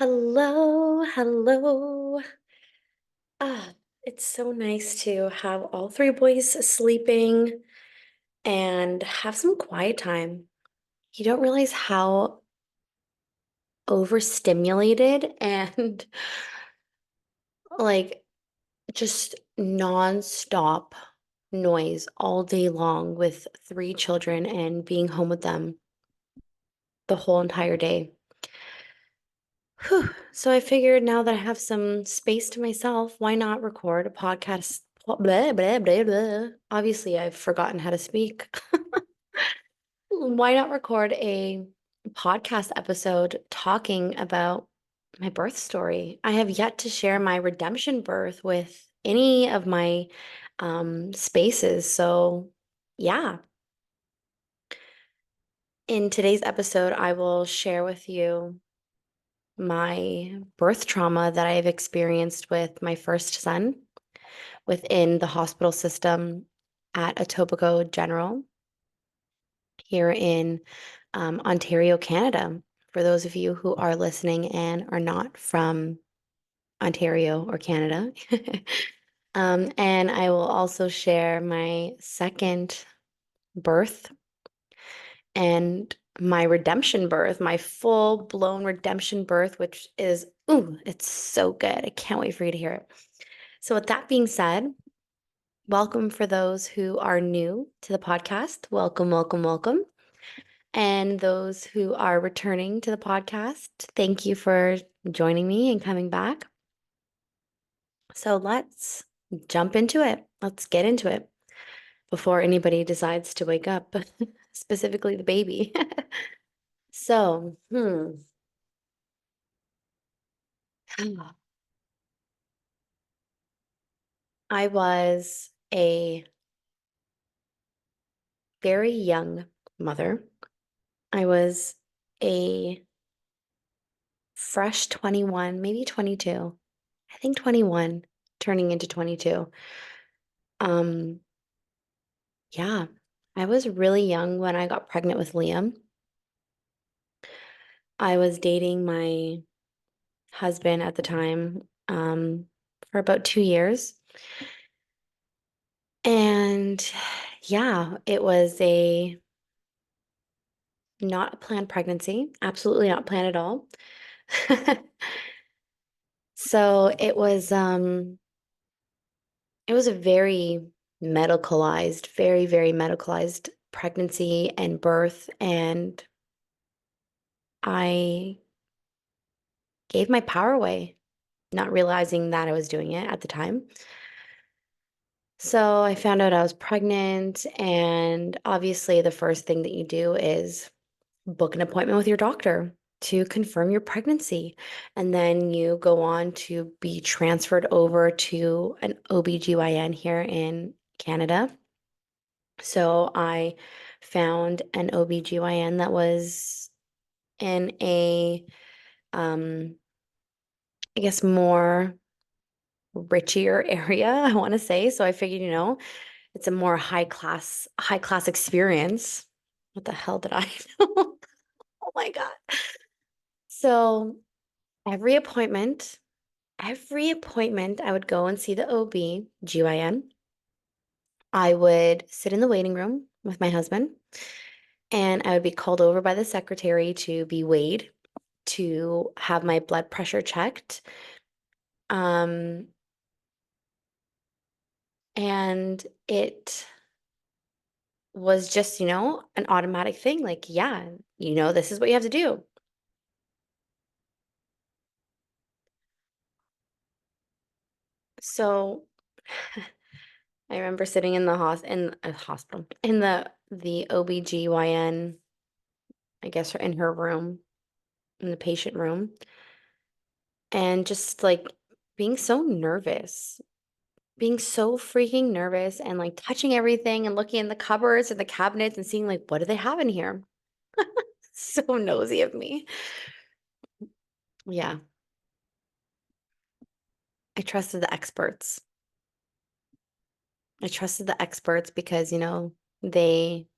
Hello, hello. Ah, it's so nice to have all three boys sleeping and have some quiet time. You don't realize how overstimulated and like just nonstop noise all day long with three children and being home with them the whole entire day. Whew. So I figured now that I have some space to myself, why not record a podcast? Blah, blah, blah, blah. Obviously, I've forgotten how to speak. Why not record a podcast episode talking about my birth story? I have yet to share my redemption birth with any of my spaces. So, yeah. In today's episode, I will share with you my birth trauma that I have experienced with my first son within the hospital system at Etobicoke General here in Ontario, Canada. For those of you who are listening and are not from Ontario or Canada. And I will also share my second birth and my redemption birth, my full blown redemption birth, which is, ooh, it's so good. I can't wait for you to hear it. So, with that being said, welcome for those who are new to the podcast. Welcome, welcome, welcome. And those who are returning to the podcast, thank you for joining me and coming back. So, let's jump into it. Let's get into it before anybody decides to wake up, specifically the baby. So, I was a very young mother. I was a fresh 21, maybe 22. I think 21, turning into 22. Um, yeah, I was really young when I got pregnant with Liam. I was dating my husband at the time, for about 2 years. And yeah, it was a not a planned pregnancy, absolutely not planned at all. So it was a very medicalized, very, very medicalized pregnancy and birth, and I gave my power away, not realizing that I was doing it at the time. So I found out I was pregnant, and obviously the first thing that you do is book an appointment with your doctor to confirm your pregnancy. And then you go on to be transferred over to an OBGYN here in Canada. So I found an OBGYN that was in a, um, I guess, more richier area, I want to say. So I figured, it's a more high class experience. What the hell did I know? Oh my God. So every appointment, every appointment, I would go and see the OB/GYN. I would sit in the waiting room with my husband, and I would be called over by the secretary to be weighed, to have my blood pressure checked. Um, and it was just, an automatic thing. Like, yeah, this is what you have to do. So I remember sitting in in a hospital, in the OBGYN, I guess, in her room, in the patient room, and just like being so nervous, being so freaking nervous, and like touching everything and looking in the cupboards and the cabinets and seeing like, what do they have in here? So nosy of me. Yeah, I trusted the experts. I trusted the experts because, they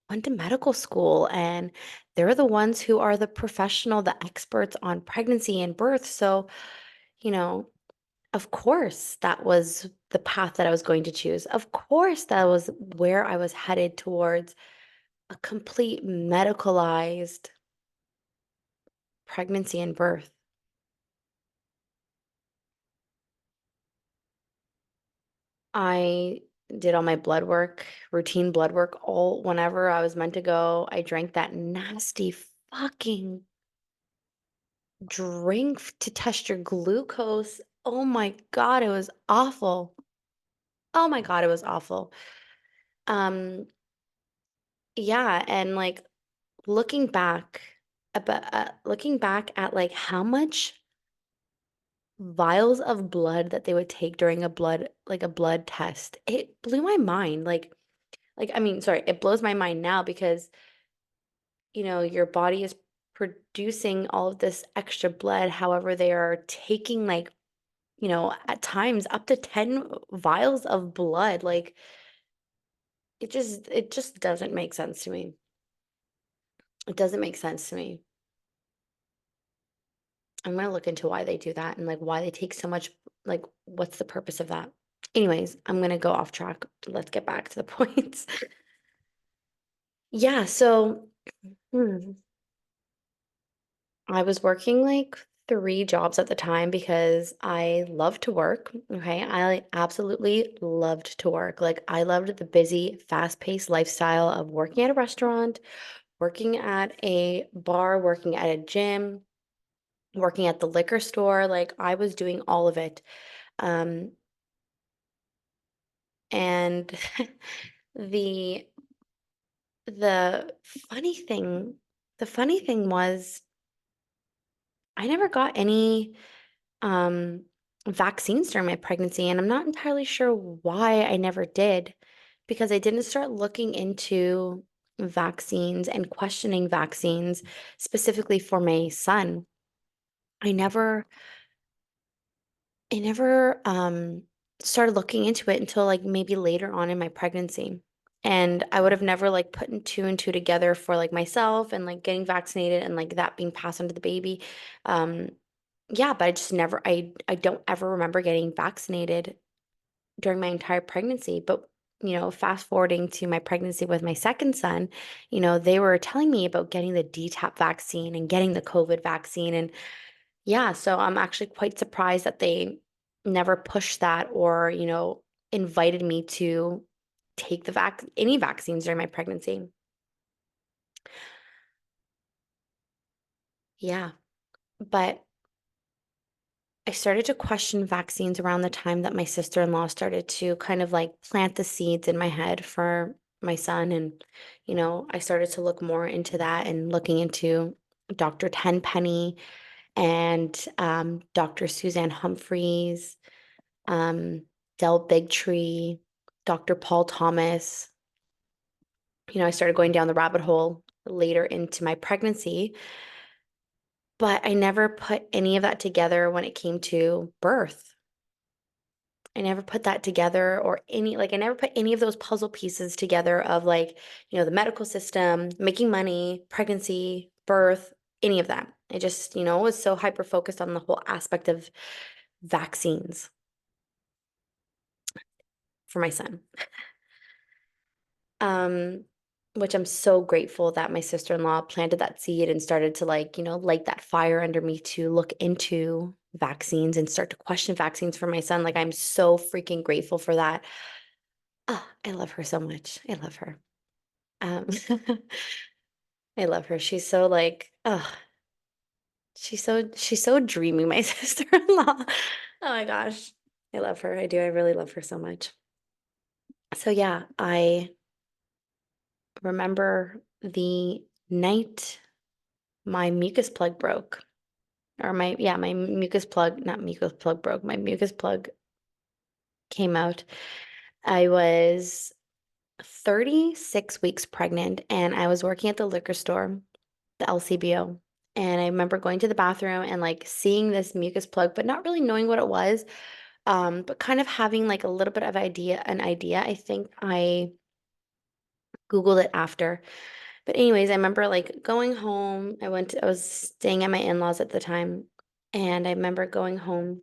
went to medical school, and they're the ones who are the professional, the experts on pregnancy and birth. So, you know, of course, that was the path that I was going to choose. Of course, that was where I was headed towards a complete medicalized pregnancy and birth. I did all my blood work, routine blood work, all whenever I was meant to go. I drank that nasty fucking drink to test your glucose. Oh my God, it was awful. Oh my God, it was awful. Um, yeah, and like looking back at like how much vials of blood that they would take during a blood test, it blew my mind. I mean, sorry, it blows my mind now because, your body is producing all of this extra blood. However, they are taking like, at times up to 10 vials of blood. Like it just doesn't make sense to me. It doesn't make sense to me. I'm gonna look into why they do that and like why they take so much, like what's the purpose of that? Anyways, I'm gonna go off track. Let's get back to the points. Yeah, so I was working like three jobs at the time because I love to work. Okay. I absolutely loved to work. Like, I loved the busy, fast-paced lifestyle of working at a restaurant, working at a bar, working at a gym, working at the liquor store. Like, I was doing all of it. Um, and the the funny thing, the funny thing was I never got any um, vaccines during my pregnancy, and I'm not entirely sure why I never did, because I didn't start looking into vaccines and questioning vaccines specifically for my son. I never, I never started looking into it until like maybe later on in my pregnancy. And I would have never like put two and two together for like myself and like getting vaccinated and like that being passed on to the baby. Um, Yeah, but I just never I don't ever remember getting vaccinated during my entire pregnancy. But, fast forwarding to my pregnancy with my second son, they were telling me about getting the DTaP vaccine and getting the COVID vaccine. And yeah, so I'm actually quite surprised that they never pushed that or, invited me to take the any vaccines during my pregnancy. Yeah. But I started to question vaccines around the time that my sister-in-law started to kind of like plant the seeds in my head for my son. And, I started to look more into that and looking into Dr. Tenpenny and Dr. Suzanne Humphreys, Del Bigtree, Dr. Paul Thomas. I started going down the rabbit hole later into my pregnancy, but I never put any of that together when it came to birth. I never put that together or I never put any of those puzzle pieces together of like, the medical system, making money, pregnancy, birth, any of that. I just, was so hyper focused on the whole aspect of vaccines for my son. Um, which I'm so grateful that my sister-in-law planted that seed and started to like, light that fire under me to look into vaccines and start to question vaccines for my son. Like, I'm so freaking grateful for that. Oh, I love her so much. I love her. Um, I love her. She's so like, oh, she's so dreamy, my sister-in-law. Oh my gosh. I love her. I do. I really love her so much. So yeah, I remember the night my mucus plug broke. Or my mucus plug, not mucus plug broke. My mucus plug came out. I was 36 weeks pregnant and I was working at the liquor store, the LCBO. And I remember going to the bathroom and like seeing this mucus plug, but not really knowing what it was. But kind of having like a little bit of an idea. I think I Googled it after. But anyways, I remember like going home. I was staying at my in-laws at the time, and I remember going home.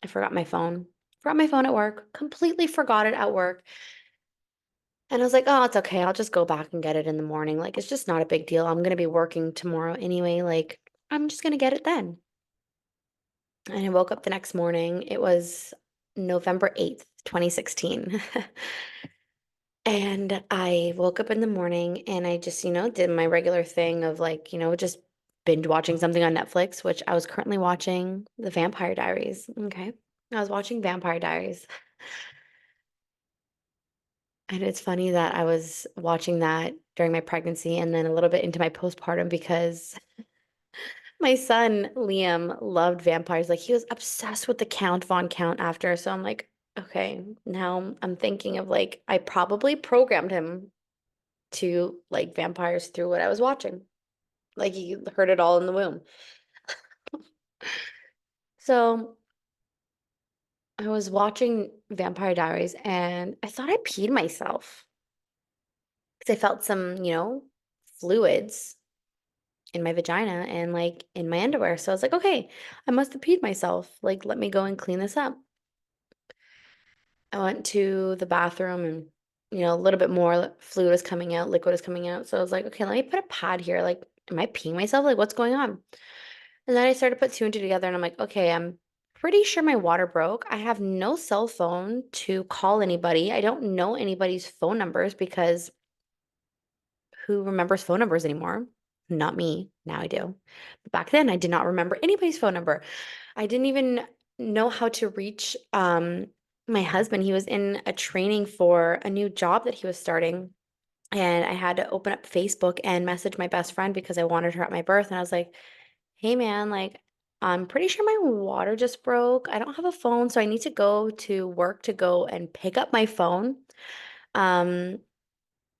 I forgot my phone. Forgot my phone at work. Completely forgot it at work. And I was like, oh, it's okay. I'll just go back and get it in the morning. Like, it's just not a big deal. I'm gonna be working tomorrow anyway. Like, I'm just gonna get it then. And I woke up the next morning. It was November 8th, 2016. And I woke up in the morning and I just, did my regular thing of like, just binge watching something on Netflix, which I was currently watching The Vampire Diaries. Okay. I was watching Vampire Diaries. And it's funny that I was watching that during my pregnancy and then a little bit into my postpartum because my son Liam loved vampires. Like he was obsessed with the Count Von Count after. So I'm like, okay, now I'm thinking of like I probably programmed him to like vampires through what I was watching. Like he heard it all in the womb. So I was watching Vampire Diaries and I thought I peed myself because I felt some, fluids in my vagina and like in my underwear. So I was like, okay, I must have peed myself. Like, let me go and clean this up. I went to the bathroom and, a little bit more fluid was coming out, liquid was coming out. So I was like, okay, let me put a pad here. Like, am I peeing myself? Like, what's going on? And then I started to put two and two together and I'm like, okay, I'm pretty sure my water broke. I have no cell phone to call anybody. I don't know anybody's phone numbers because who remembers phone numbers anymore? Not me. Now I do. But back then, I did not remember anybody's phone number. I didn't even know how to reach my husband. He was in a training for a new job that he was starting. And I had to open up Facebook and message my best friend because I wanted her at my birth. And I was like, hey, man, like, I'm pretty sure my water just broke. I don't have a phone, so I need to go to work to go and pick up my phone. Um,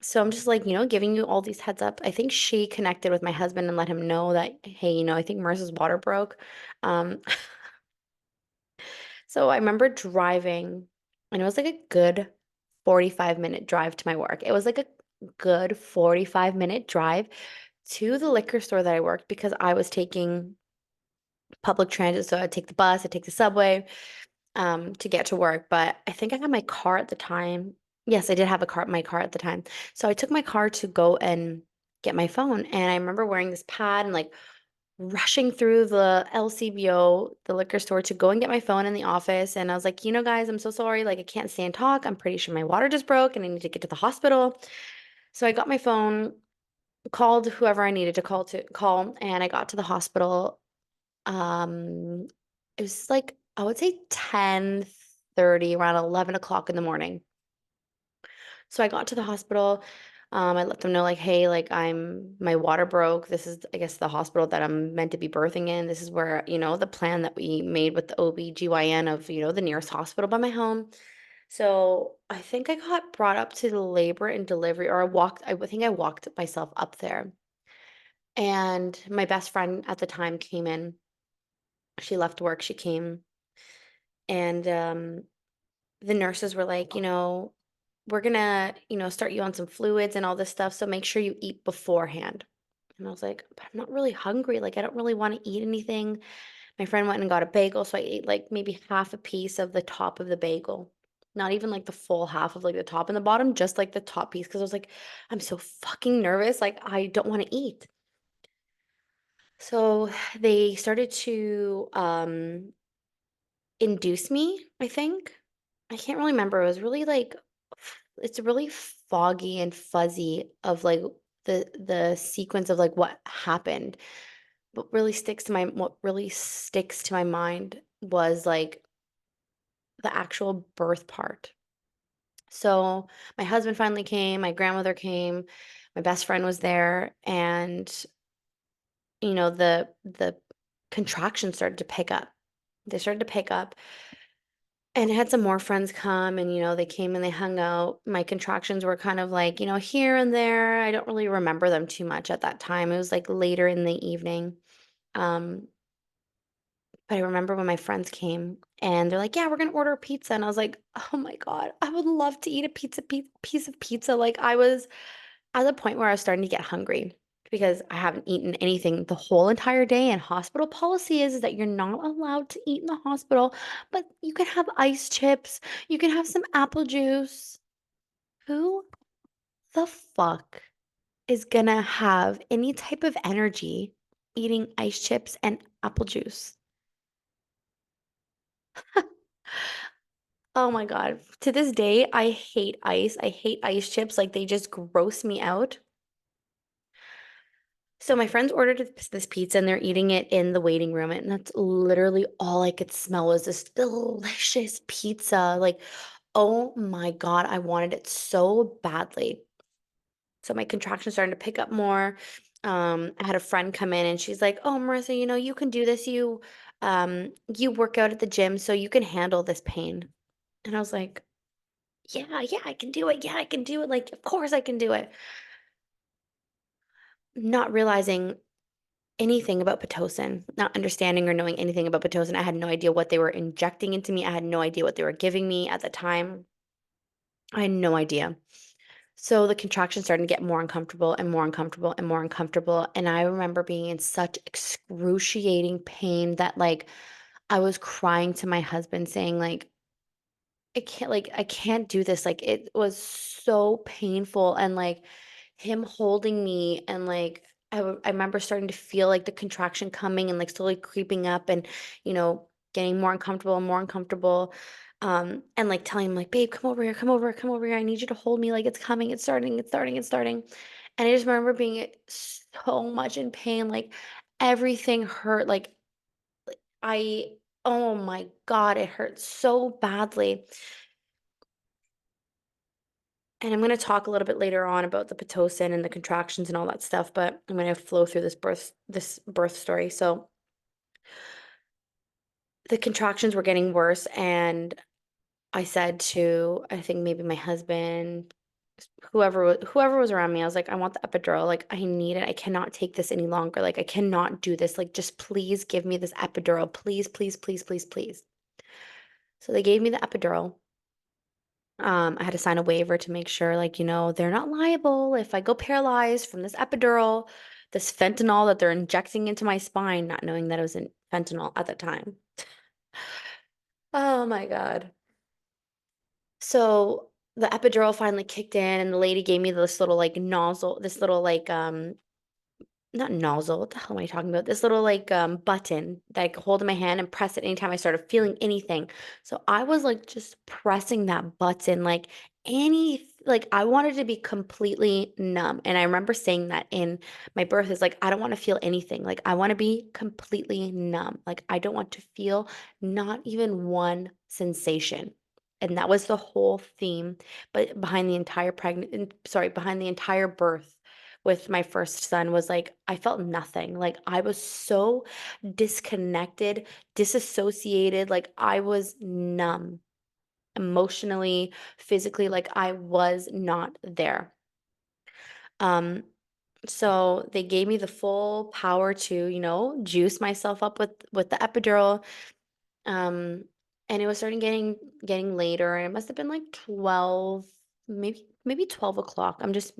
so I'm just like, giving you all these heads up. I think she connected with my husband and let him know that, hey, I think Marissa's water broke. Um, so I remember driving, and it was like a good 45-minute drive to my work. It was like a good 45-minute drive to the liquor store that I worked because I was taking public transit. So I'd take the bus, I'd take the subway, to get to work. But I think I had my car at the time. Yes, I did have my car at the time. So I took my car to go and get my phone. And I remember wearing this pad and like rushing through the LCBO, the liquor store, to go and get my phone in the office. And I was like, guys, I'm so sorry. Like, I can't stay and talk. I'm pretty sure my water just broke and I need to get to the hospital. So I got my phone, called whoever I needed to call, and I got to the hospital. Um, it was like, I would say 10:30, around 11 o'clock in the morning. So I got to the hospital. I let them know, like, hey, like, my water broke. This is, I guess, the hospital that I'm meant to be birthing in. This is where, the plan that we made with the OBGYN of, the nearest hospital by my home. So I think I got brought up to the labor and delivery, or I think I walked myself up there. And my best friend at the time came in. She left work. She came and the nurses were like, we're gonna, start you on some fluids and all this stuff. So make sure you eat beforehand. And I was like, but I'm not really hungry. Like, I don't really want to eat anything. My friend went and got a bagel. So I ate like maybe half a piece of the top of the bagel. Not even like the full half of like the top and the bottom, just like the top piece. Cause I was like, I'm so fucking nervous. Like, I don't want to eat. So they started to induce me, I think. I can't really remember. It was really like it's really foggy and fuzzy of like the sequence of like what happened. What really sticks to my mind was like the actual birth part. So my husband finally came, my grandmother came, my best friend was there, and the contractions started to pick up. They started to pick up. And I had some more friends come and, they came and they hung out. My contractions were kind of like, here and there. I don't really remember them too much at that time. It was like later in the evening. Um, But I remember when my friends came and they're like, "Yeah, we're gonna order a pizza." And I was like, "Oh my God, I would love to eat a piece of pizza." Like I was at the point where I was starting to get hungry because I haven't eaten anything the whole entire day. And hospital policy is that you're not allowed to eat in the hospital, but you can have ice chips, you can have some apple juice. Who the fuck is gonna have any type of energy eating ice chips and apple juice? Oh my God. To this day, I hate ice. I hate ice chips. Like they just gross me out. So my friends ordered this pizza and they're eating it in the waiting room. And that's literally all I could smell was this delicious pizza. Like, oh my God, I wanted it so badly. So my contractions started to pick up more. I had a friend come in and she's like, "Oh, Marissa, you can do this. You work out at the gym, so you can handle this pain." And I was like, "Yeah, yeah, I can do it. Yeah, I can do it. Like, of course I can do it." Not realizing anything about Pitocin, not understanding or knowing anything about Pitocin. I had no idea what they were injecting into me. I had no idea what they were giving me at the time. I had no idea. So the contractions started to get more uncomfortable and more uncomfortable and more uncomfortable. And I remember being in such excruciating pain that like I was crying to my husband saying I can't do this. Like it was so painful and like him holding me and like I remember starting to feel like the contraction coming and like slowly creeping up and getting more uncomfortable and more uncomfortable. And like telling him like, "Babe, come over here, come over, come over here. I need you to hold me. Like it's coming, it's starting, it's starting, it's starting." And I just remember being so much in pain, like everything hurt. I, oh my God, it hurt so badly. And I'm going to talk a little bit later on about the Pitocin and the contractions and all that stuff, but I'm going to flow through this birth story. So the contractions were getting worse, and I said to, I think maybe my husband, whoever was around me, I was like, "I want the epidural. Like I need it. I cannot take this any longer. Like I cannot do this. Like just please give me this epidural. Please, please, please, please, please." So they gave me the epidural. I had to sign a waiver to make sure, like, they're not liable if I go paralyzed from this epidural, this fentanyl that they're injecting into my spine, not knowing that it was in fentanyl at the time. Oh my God. So the epidural finally kicked in, and the lady gave me this little like nozzle, this little like not nozzle, what the hell am I talking about? This little like button that I could hold in my hand and press it anytime I started feeling anything. So I was like just pressing that button like I wanted to be completely numb. And I remember saying that in my birth is like I don't want to feel anything. Like I want to be completely numb. Like I don't want to feel not even one sensation. And that was the whole theme, but behind the entire birth with my first son was like I felt nothing. Like I was so disconnected, disassociated, like I was numb emotionally, physically, like I was not there. Um so they gave me the full power to, juice myself up with the epidural. Um and it was starting getting later and it must have been like 12, maybe 12 o'clock. I'm just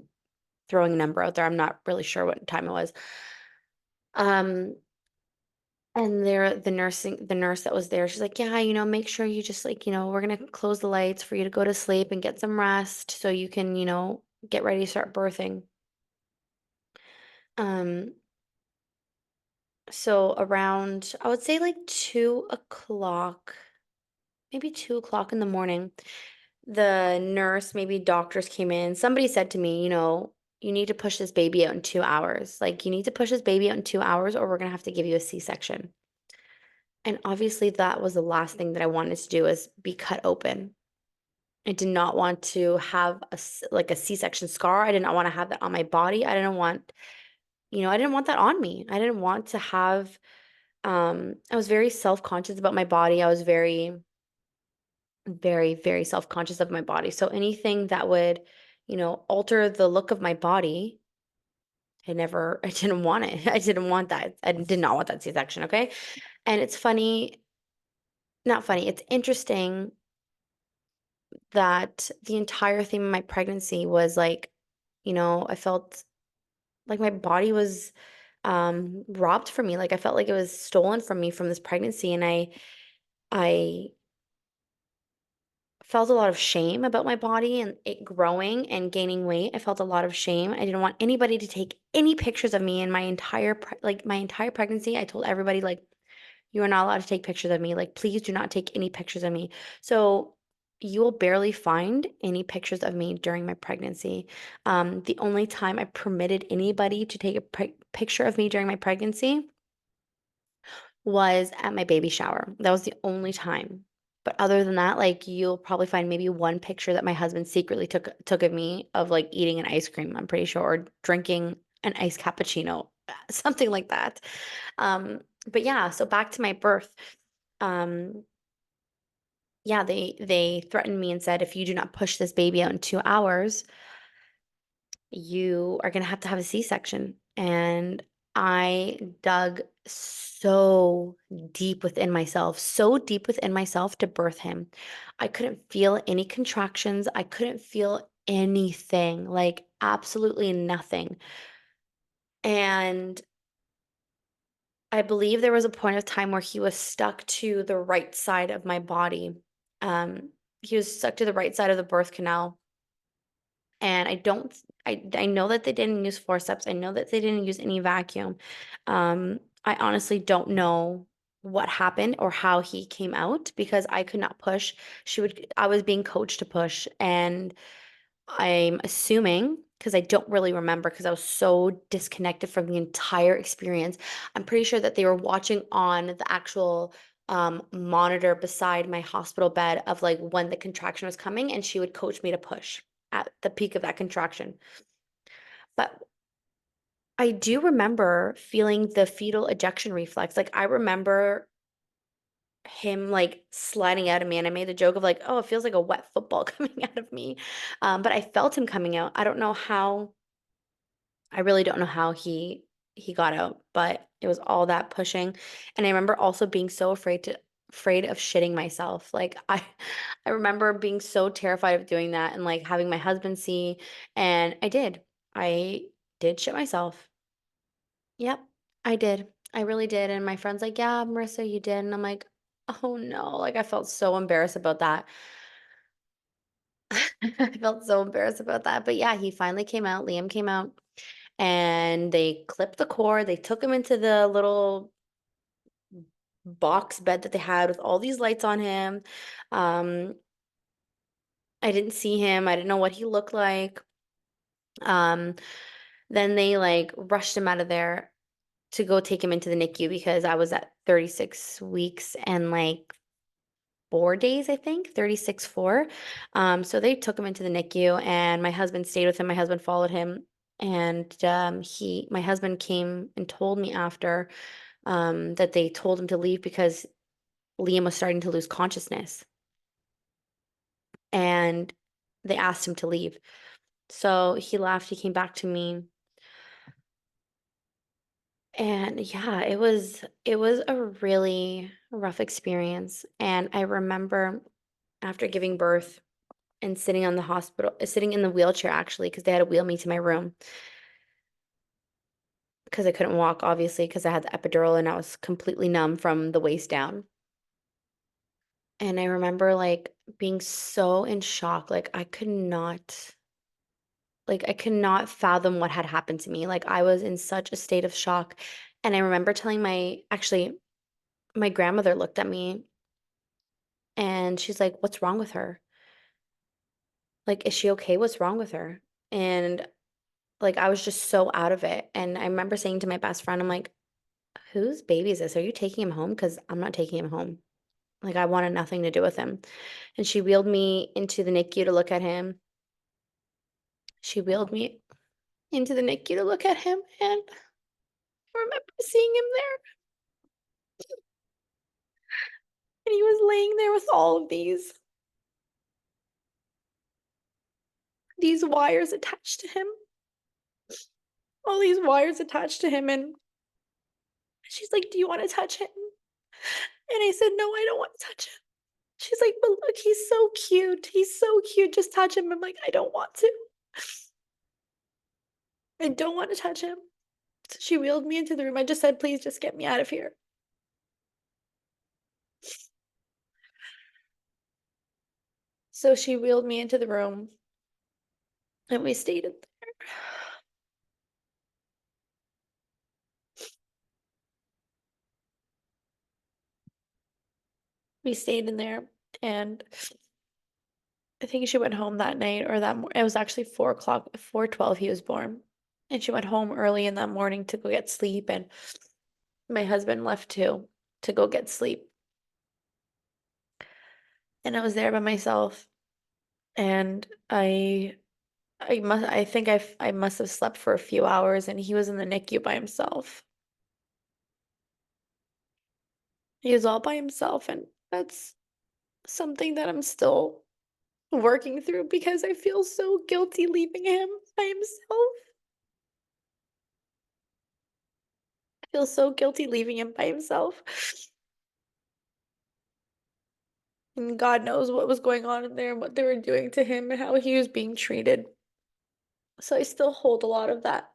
throwing a number out there. I'm not really sure what time it was. Um, and the nurse that was there, she's like, "Yeah, make sure you just like, we're gonna close the lights for you to go to sleep and get some rest so you can, get ready to start birthing." Um, so around, I would say like 2 o'clock, maybe 2 o'clock in the morning, the nurse, maybe doctors came in. Somebody said to me, "You need to push this baby out in 2 hours. Like, you need to push this baby out in 2 hours, or we're gonna have to give you a C-section." And obviously, that was the last thing that I wanted to do is be cut open. I did not want to have like a C-section scar. I did not want to have that on my body. I didn't want that on me. I didn't want to have, I was very self-conscious about my body. I was very, very, very self-conscious of my body. So anything that would, alter the look of my body, I didn't want it. I didn't want that. I did not want that C-section. Okay. And it's funny, not funny, it's interesting that the entire theme of my pregnancy was like, I felt like my body was robbed from me. Like I felt like it was stolen from me from this pregnancy. And I felt a lot of shame about my body and it growing and gaining weight. I felt a lot of shame. I didn't want anybody to take any pictures of me in my entire my entire pregnancy. I told everybody like you are not allowed to take pictures of me. Like please do not take any pictures of me. So you will barely find any pictures of me during my pregnancy. The only time I permitted anybody to take a picture of me during my pregnancy was at my baby shower. That was the only time. But other than that, like you'll probably find maybe one picture that my husband secretly took of me of like eating an ice cream, I'm pretty sure, or drinking an iced cappuccino, something like that. But yeah, so back to my birth. Um, yeah, they threatened me and said if you do not push this baby out in 2 hours, you are going to have a C-section. And I dug so deep within myself, so deep within myself to birth him. I couldn't feel any contractions. I couldn't feel anything, like absolutely nothing. And I believe there was a point of time where he was stuck to the right side of my body. He was stuck to the right side of the birth canal. And I know that they didn't use forceps. I know that they didn't use any vacuum. I honestly don't know what happened or how he came out because I could not push. I was being coached to push, and I'm assuming because I don't really remember because I was so disconnected from the entire experience. I'm pretty sure that they were watching on the actual monitor beside my hospital bed of like when the contraction was coming, and she would coach me to push at the peak of that contraction. But I do remember feeling the fetal ejection reflex. Like I remember him like sliding out of me, and I made the joke of like, oh, it feels like a wet football coming out of me. But I felt him coming out. I don't know how. I really don't know how he got out, but it was all that pushing. And I remember also being so afraid of shitting myself. Like I remember being so terrified of doing that and like having my husband see, and I did. I did shit myself. Yep, I did. I really did. And my friend's like, "Yeah, Marissa, you did." And I'm like, "Oh no." Like I felt so embarrassed about that. I felt so embarrassed about that. But yeah, he finally came out. Liam came out and they clipped the cord. They took him into the little box bed that they had with all these lights on him. Um, I didn't see him. I didn't know what he looked like. Um, then they like rushed him out of there to go take him into the NICU because I was at 36 weeks and like 4 days, I think, 36, 4. So they took him into the NICU and my husband stayed with him. My husband followed him. And my husband came and told me after that they told him to leave because Liam was starting to lose consciousness. And they asked him to leave. So he left, he came back to me. And yeah, it was a really rough experience. And I remember after giving birth and sitting in the wheelchair actually, because they had to wheel me to my room because I couldn't walk, obviously, because I had the epidural and I was completely numb from the waist down. And I remember like being so in shock, like I could not fathom what had happened to me. Like I was in such a state of shock. And I remember telling my grandmother looked at me and she's like, "What's wrong with her? Like, is she okay? What's wrong with her?" And like I was just so out of it. And I remember saying to my best friend, I'm like, "Whose baby is this? Are you taking him home? Because I'm not taking him home. Like I wanted nothing to do with him." And she wheeled me into the NICU to look at him. She wheeled me into the NICU to look at him, and I remember seeing him there. And he was laying there with all of these wires attached to him. All these wires attached to him, and she's like, "Do you want to touch him?" And I said, no, I don't want to touch him. She's like, but look, he's so cute. He's so cute. Just touch him. I'm like, I don't want to. I don't want to touch him. So she wheeled me into the room. I just said, please just get me out of here. So she wheeled me into the room and we stayed in there. We stayed in there and I think she went home that night or that it was actually 4 o'clock, 4:12 he was born. And she went home early in that morning to go get sleep and my husband left too to go get sleep. And I was there by myself and I must have slept for a few hours and he was in the NICU by himself. He was all by himself and that's something that I'm still working through because I feel so guilty leaving him by himself. I feel so guilty leaving him by himself. And God knows what was going on in there and what they were doing to him and how he was being treated. So I still hold a lot of that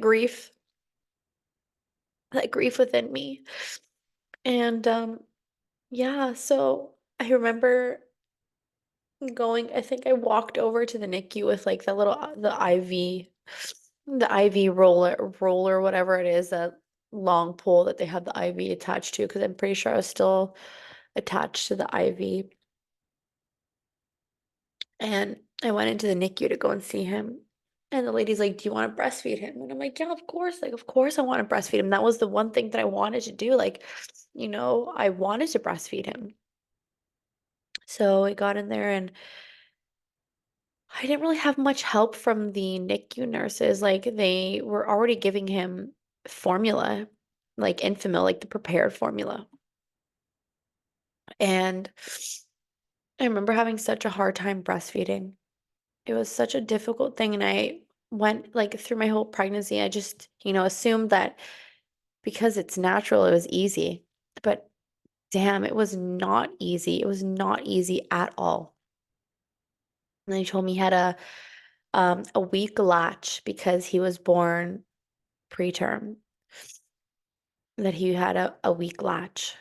grief, that grief within me. And yeah, so I remember I think I walked over to the NICU with like the IV roller, whatever it is, that long pole that they have the IV attached to, because I'm pretty sure I was still attached to the IV. And I went into the NICU to go and see him. And the lady's like, do you want to breastfeed him? And I'm like, yeah, of course. Like, of course I want to breastfeed him. That was the one thing that I wanted to do. Like, I wanted to breastfeed him. So I got in there and I didn't really have much help from the NICU nurses. Like, they were already giving him formula, like Enfamil, like the prepared formula. And I remember having such a hard time breastfeeding. It was such a difficult thing. And I went like through my whole pregnancy, I just, assumed that because it's natural, it was easy. But damn, it was not easy. It was not easy at all. And they told me he had a weak latch because he was born preterm, that he had a weak latch.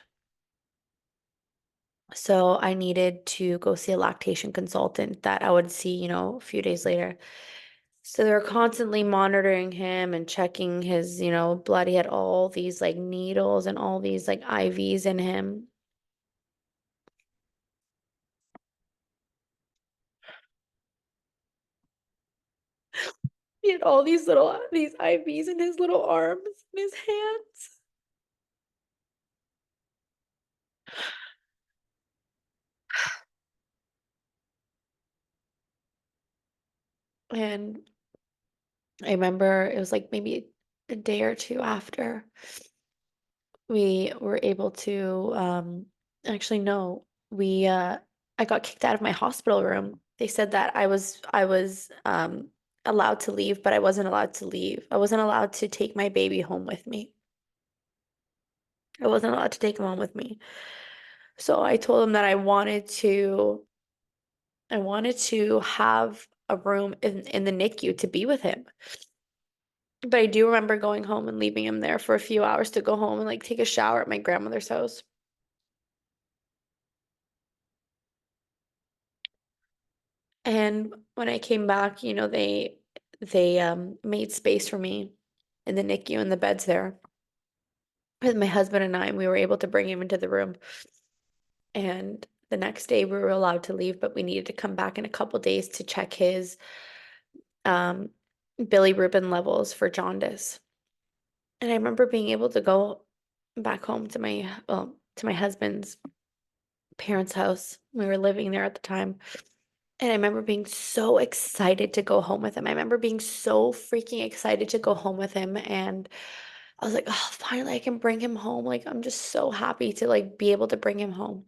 So I needed to go see a lactation consultant that I would see, a few days later. So they were constantly monitoring him and checking his, blood. He had all these like needles and all these like IVs in him. He had all these IVs in his little arms and his hands. And I remember it was like maybe a day or two after we were able to actually no, we I got kicked out of my hospital room. They said that I was allowed to leave, but I wasn't allowed to leave. I wasn't allowed to take my baby home with me. I wasn't allowed to take him home with me. So I told them that I wanted to have a room in the NICU to be with him. But I do remember going home and leaving him there for a few hours to go home and like take a shower at my grandmother's house. And when I came back, they made space for me in the NICU and the beds there. With my husband and we were able to bring him into the room. And the next day we were allowed to leave, but we needed to come back in a couple days to check his um bilirubin levels for jaundice. And I remember being able to go back home to my husband's parents' house. We were living there at the time. And I remember being so excited to go home with him. I remember being so freaking excited to go home with him. And I was like, oh, finally I can bring him home. Like, I'm just so happy to like be able to bring him home.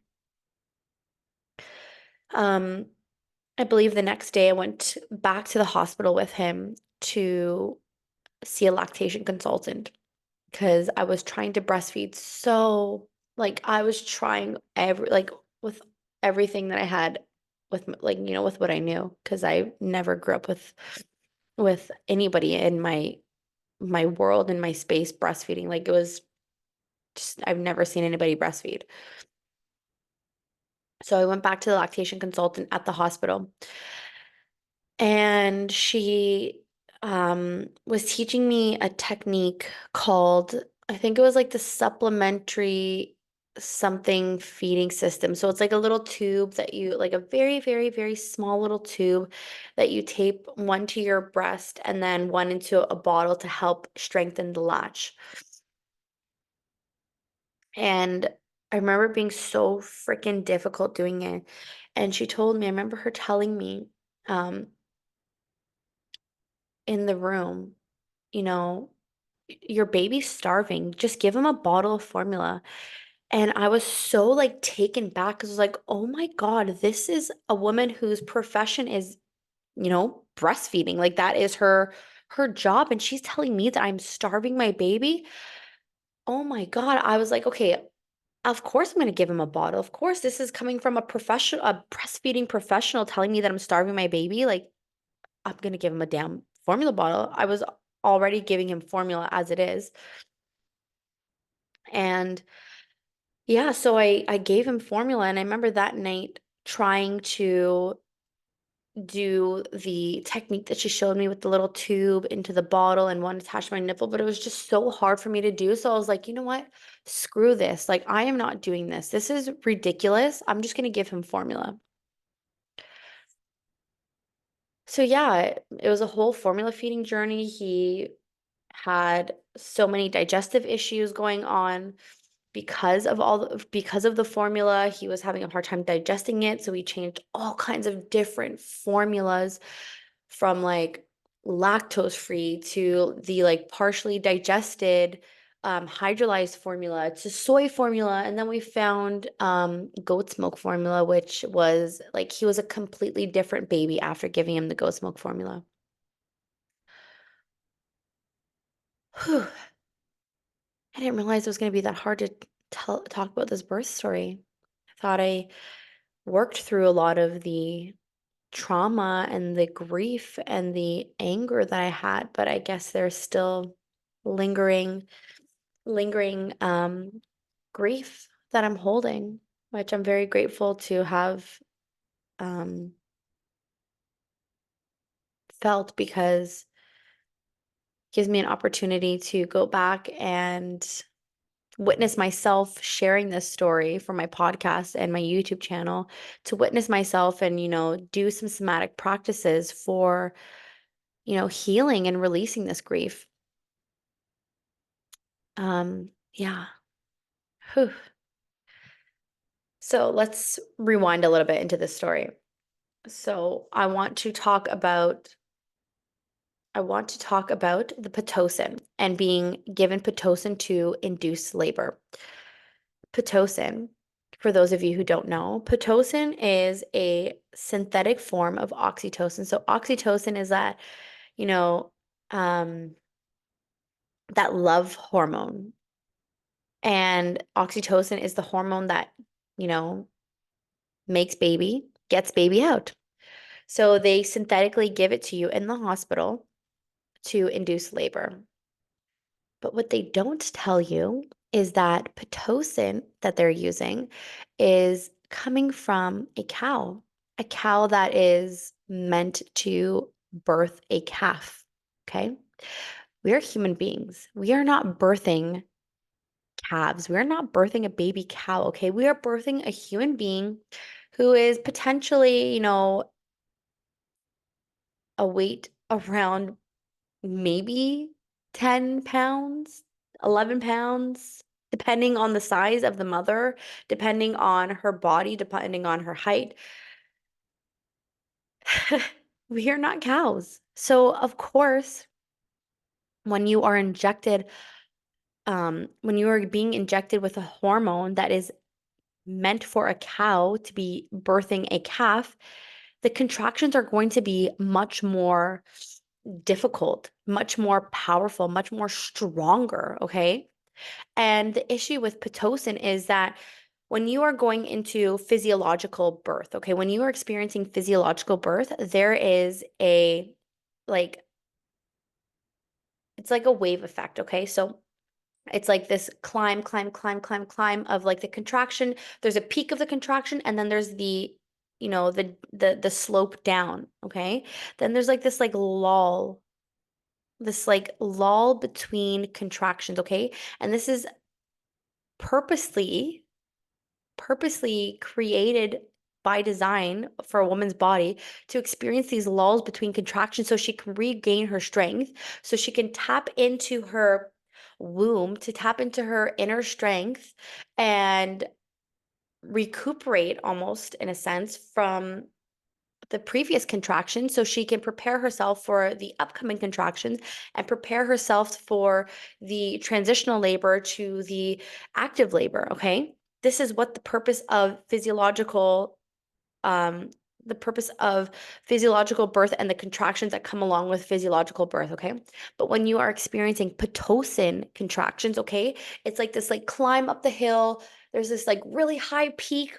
Um, I believe the next day I went back to the hospital with him to see a lactation consultant. because I was trying to breastfeed so, like, I was trying with everything that I had with with what I knew, because I never grew up with anybody in my world, in my space, breastfeeding. Like, it was just, I've never seen anybody breastfeed. So I went back to the lactation consultant at the hospital, and she was teaching me a technique called, I think it was like the supplementary something feeding system. So it's like a little tube that you, like a very, very, very small little tube that you tape one to your breast and then one into a bottle to help strengthen the latch. And I remember it being so freaking difficult doing it. And she told me, I remember her telling me, um, in the room, you know, your baby's starving. Just give him a bottle of formula. And I was so like taken back because I was like, oh my God, this is a woman whose profession is, breastfeeding. Like, that is her job. And she's telling me that I'm starving my baby. Oh my God. I was like, okay, of course I'm going to give him a bottle. Of course, this is coming from a breastfeeding professional telling me that I'm starving my baby. Like, I'm going to give him a damn formula bottle. I was already giving him formula as it is. And yeah, so I gave him formula, and I remember that night trying to do the technique that she showed me with the little tube into the bottle and one attached to my nipple, but it was just so hard for me to do. So I was like, you know what? Screw this. Like, I am not doing this. This is ridiculous. I'm just going to give him formula. So yeah, it was a whole formula feeding journey. He had so many digestive issues going on because of the formula. He was having a hard time digesting it, so we changed all kinds of different formulas, from like lactose free to the like partially digested hydrolyzed formula to soy formula, and then we found goat's milk formula, which was like, he was a completely different baby after giving him the goat's milk formula. Whew. I didn't realize it was going to be that hard to talk about this birth story. I thought I worked through a lot of the trauma and the grief and the anger that I had, but I guess there's still lingering, lingering grief that I'm holding, which I'm very grateful to have um, felt, because it gives me an opportunity to go back and witness myself sharing this story for my podcast and my YouTube channel, to witness myself and, do some somatic practices for, healing and releasing this grief. Yeah. Whew. So let's rewind a little bit into this story. So I want to talk about the Pitocin and being given Pitocin to induce labor. Pitocin, for those of you who don't know, Pitocin is a synthetic form of oxytocin. So oxytocin is that, you know, um, that love hormone. And oxytocin is the hormone that, you know, gets baby out. So they synthetically give it to you in the hospital to induce labor. But what they don't tell you is that Pitocin that they're using is coming from a cow that is meant to birth a calf. Okay. We are human beings. We are not birthing calves. We are not birthing a baby cow. Okay. We are birthing a human being who is potentially, a weight around maybe 10 pounds, 11 pounds, depending on the size of the mother, depending on her body, depending on her height. We are not cows. So, of course, when you are when you are being injected with a hormone that is meant for a cow to be birthing a calf, the contractions are going to be much more difficult, much more powerful, much more stronger, okay? And the issue with Pitocin is that when you are going into physiological birth, okay, when you are experiencing physiological birth, there is a like it's like a wave effect, okay? So it's like this climb, climb, climb, climb, climb of like the contraction. There's a peak of the contraction, and then there's the slope down, okay? Then there's like this like lull between contractions, okay? And this is purposely created by design for a woman's body to experience these lulls between contractions so she can regain her strength, so she can tap into her womb, to tap into her inner strength and recuperate almost in a sense from the previous contraction so she can prepare herself for the upcoming contractions and prepare herself for the transitional labor to the active labor, okay? This is what um, the purpose of physiological birth and the contractions that come along with physiological birth, okay? But when you are experiencing Pitocin contractions, okay, it's like this like climb up the hill, there's this like really high peak,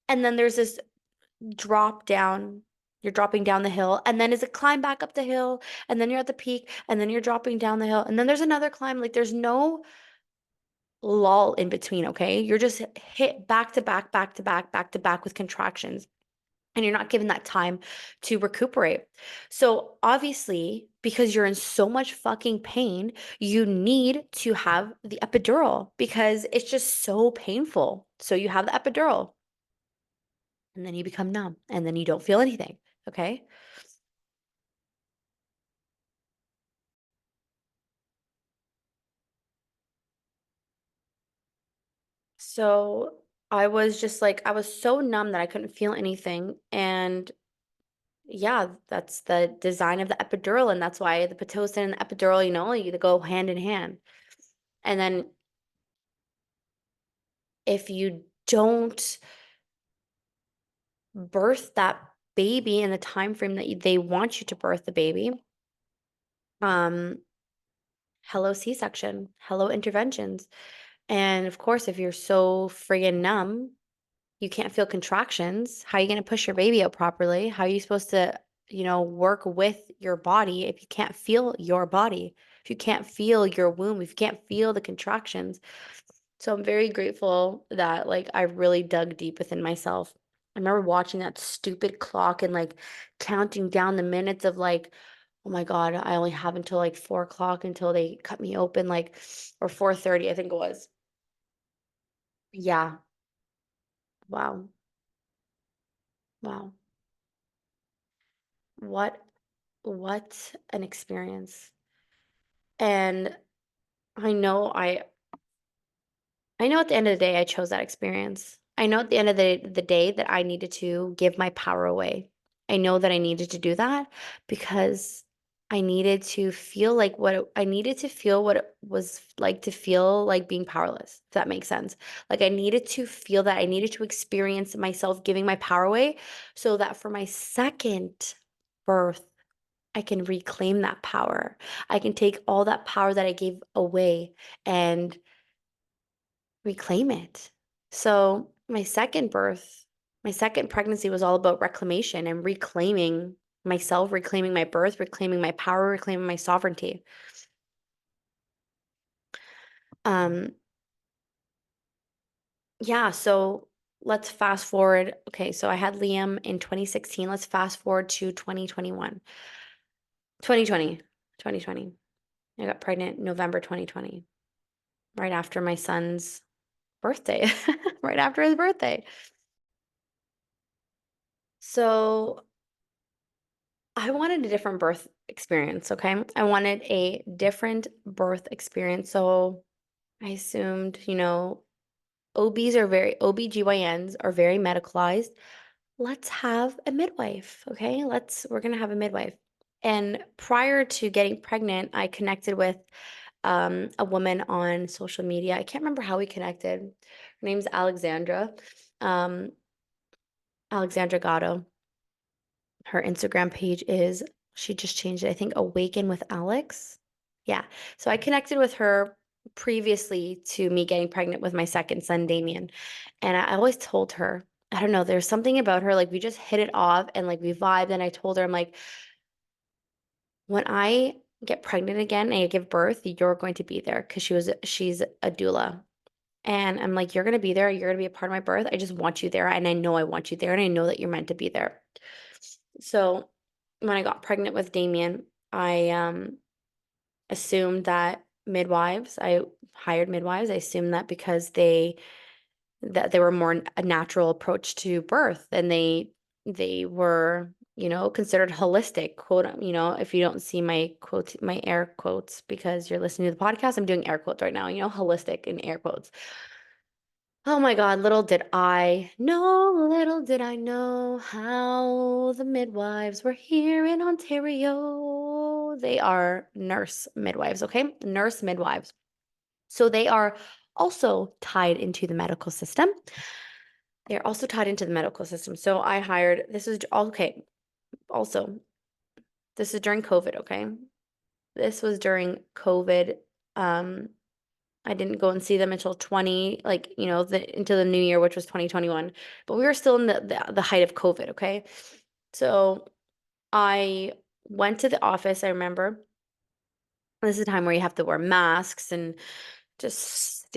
and then there's this drop down. You're dropping down the hill, and then is a climb back up the hill, and then you're at the peak, and then you're dropping down the hill, and then there's another climb. Like there's no lull in between, okay? You're just hit back to back, back to back, back to back with contractions, and you're not given that time to recuperate. So obviously, because you're in so much fucking pain, you need to have the epidural because it's just so painful. So you have the epidural, and then you become numb, and then you don't feel anything, okay? So I was just like, I was so numb that I couldn't feel anything. And yeah, that's the design of the epidural. And that's why the Pitocin and the epidural, they go hand in hand. And then if you don't birth that baby in the time frame that they want you to birth the baby, um, hello C-section, hello interventions. And of course, if you're so friggin' numb, you can't feel contractions. How are you going to push your baby out properly? How are you supposed to, work with your body if you can't feel your body? If you can't feel your womb, if you can't feel the contractions? So I'm very grateful that like I really dug deep within myself. I remember watching that stupid clock and like counting down the minutes of like, oh my God, I only have until like 4 o'clock until they cut me open, like, or 4:30, I think it was. Yeah. Wow. Wow. What what an experience. And I know I know at the end of the day I chose that experience. I know at the end of the day that I needed to give my power away. I know that I needed to do that because I needed to feel what it was like to feel like being powerless, if that makes sense. Like I needed to feel that I needed to experience myself giving my power away so that for my second birth I can reclaim that power. I can take all that power that I gave away and reclaim it. So, my second pregnancy was all about reclamation and reclaiming myself, reclaiming my birth, reclaiming my power, reclaiming my sovereignty. Um, yeah, so let's fast forward. Okay, so I had Liam in 2016. Let's fast forward to 2021. 2020. 2020. I got pregnant November 2020, right after my son's birthday, right after his birthday. So I wanted a different birth experience, okay? I wanted a different birth experience. So I assumed, OBGYNs are very medicalized. Let's have a midwife, okay? We're gonna have a midwife. And prior to getting pregnant, I connected with a woman on social media. I can't remember how we connected. Her name's um, Alexandra Gatto. Her Instagram page she just changed it, I think Awaken with Alex. Yeah. So I connected with her previously to me getting pregnant with my second son, Damien. And I always told her, I don't know, there's something about her, like we just hit it off and like we vibed. And I told her, I'm like, when I get pregnant again and I give birth, you're going to be there because she's a doula. And I'm like, you're going to be there. You're going to be a part of my birth. I just want you there. And I know I want you there. And I know that you're meant to be there. So when I got pregnant with Damien, I assumed that I hired midwives. I assumed that because they were more a natural approach to birth and they were, considered holistic, quote, if you don't see my quote, my air quotes, because you're listening to the podcast, I'm doing air quotes right now, holistic in air quotes. Oh my God, little did I know how the midwives were here in Ontario. They are nurse midwives, okay? Nurse midwives. So they are also tied into the medical system. They're also tied into the medical system. So I hired, this is okay. Also, this is during COVID, okay? This was during COVID. Um, I didn't go and see them until into the new year, which was 2021. But we were still in the height of COVID, okay? So I went to the office, I remember. This is a time where you have to wear masks and just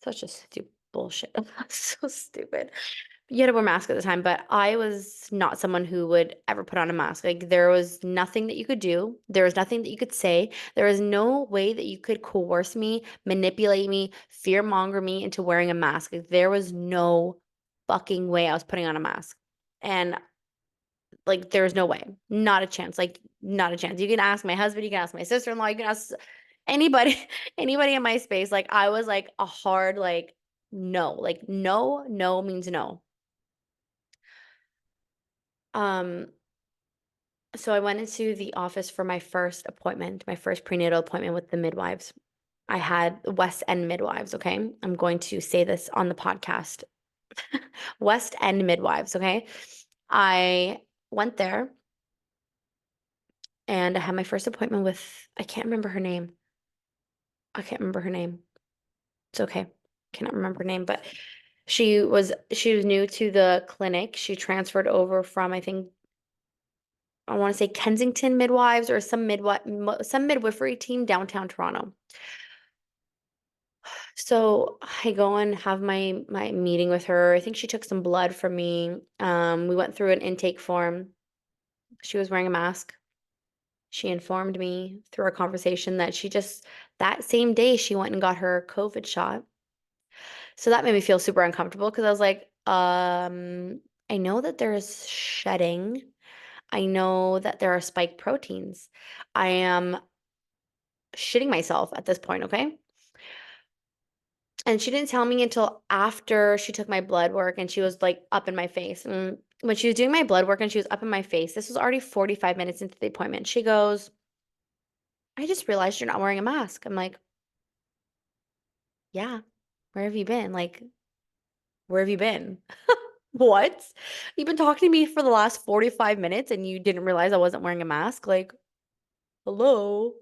such a stupid bullshit. So stupid. You had to wear a mask at the time, but I was not someone who would ever put on a mask. Like there was nothing that you could do. There was nothing that you could say. There was no way that you could coerce me, manipulate me, fear monger me into wearing a mask. Like there was no fucking way I was putting on a mask. And like there's no way. Not a chance. Like not a chance. You can ask my husband, you can ask my sister-in-law, you can ask anybody, anybody in my space. Like I was like a hard like no. Like no, no means no. Um, so I went into the office for my first appointment, my first prenatal appointment with the midwives. I had West End midwives, okay? I'm going to say this on the podcast. West End midwives, okay? I went there and I had my first appointment with, I can't remember her name. I can't remember her name. It's okay. Cannot remember her name, but she was new to the clinic. She transferred over from, I think, I want to say Kensington Midwives or some midwifery team downtown Toronto. So I go and have my meeting with her. I think she took some blood from me. We went through an intake form. She was wearing a mask. She informed me through our conversation that that same day she went and got her COVID shot. So that made me feel super uncomfortable because I was like, I know that there's shedding. I know that there are spike proteins. I am shitting myself at this point, okay? And she didn't tell me until after she took my blood work and she was like up in my face. And when she was doing my blood work and she was up in my face, this was already 45 minutes into the appointment. She goes, I just realized you're not wearing a mask. I'm like, yeah, where have you been? Like, where have you been? What? You've been talking to me for the last 45 minutes and you didn't realize I wasn't wearing a mask? Like, hello?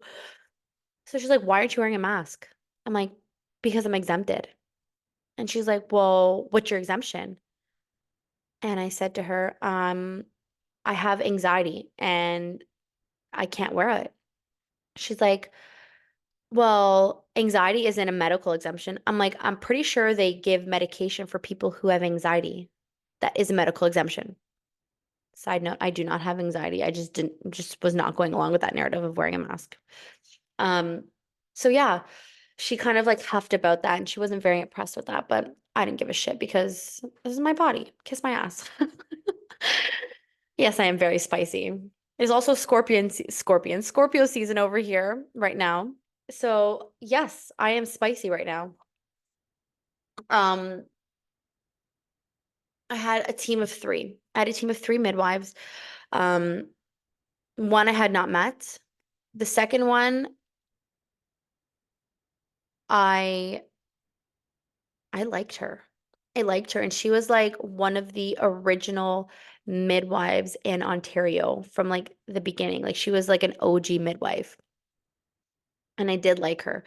So she's like, why aren't you wearing a mask? I'm like, because I'm exempted. And she's like, well, what's your exemption? And I said to her, I have anxiety and I can't wear it. She's like, well, anxiety isn't a medical exemption. I'm like, I'm pretty sure they give medication for people who have anxiety. That is a medical exemption. Side note, I do not have anxiety. I just was not going along with that narrative of wearing a mask. Um, so yeah, she kind of like huffed about that and she wasn't very impressed with that, but I didn't give a shit because this is my body. Kiss my ass. Yes, I am very spicy. There's also Scorpio season over here right now. So yes, I am spicy right now. Um, I had a team of three. I had a team of three midwives. Um, one I had not met. The second one, I I liked her. I liked her, and she was like one of the original midwives in Ontario from like the beginning. Like she was like an OG midwife. and I did like her,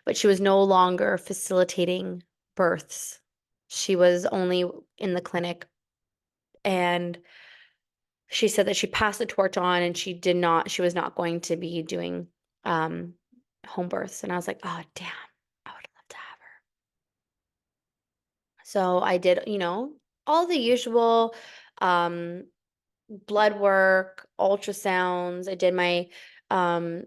but she was no longer facilitating births. She was only in the clinic, and she said that she passed the torch on and she was not going to be doing um home births. And I was like, oh damn, I would love to have her. So I did, all the usual um blood work, ultrasounds. I did my um